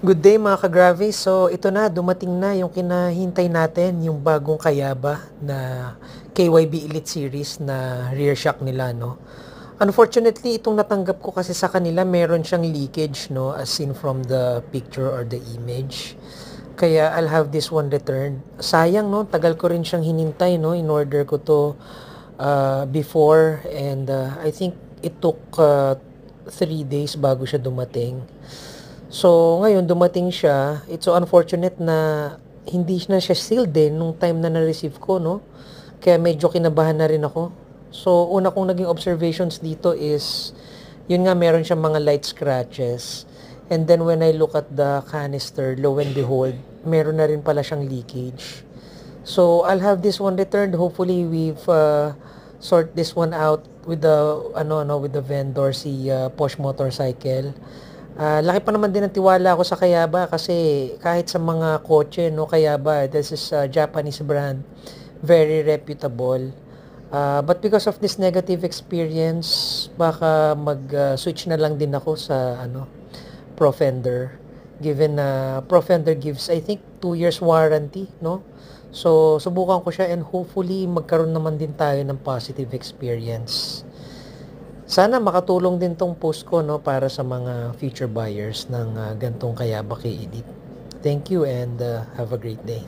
Good day mga ka-Gravi. So ito na, dumating na yung kinahintay natin, yung bagong Kayaba na KYB Elite Series na rear shock nila, no. Unfortunately, itong natanggap ko kasi sa kanila, meron siyang leakage, no, as seen from the picture or the image. Kaya I'll have this one returned. Sayang, no, tagal ko rin siyang hinintay, no, in order ko to before, and I think it took 3 days bago siya dumating. So, ngayon dumating siya. It's so unfortunate na hindi na siya sealed din nung time na na-receive ko, no? Kaya medyo kinabahan na rin ako. So, una kong naging observations dito is, yun nga, meron siyang mga light scratches. And then when I look at the canister, lo and behold, meron na rin pala siyang leakage. So, I'll have this one returned. Hopefully, we've sort this one out with the with the vendor, si Posh Motorcycle. Laki pa naman din ng tiwala ko sa Kayaba kasi kahit sa mga kotse, no, Kayaba, this is a Japanese brand, very reputable. But because of this negative experience, baka mag-switch na lang din ako sa Profender. Given na Profender gives, I think, 2 years warranty, no? So, subukan ko siya and hopefully magkaroon naman din tayo ng positive experience. Sana makatulong din tong post ko, no, para sa mga future buyers ng gantong Kayaba K-Elite. Thank you and have a great day.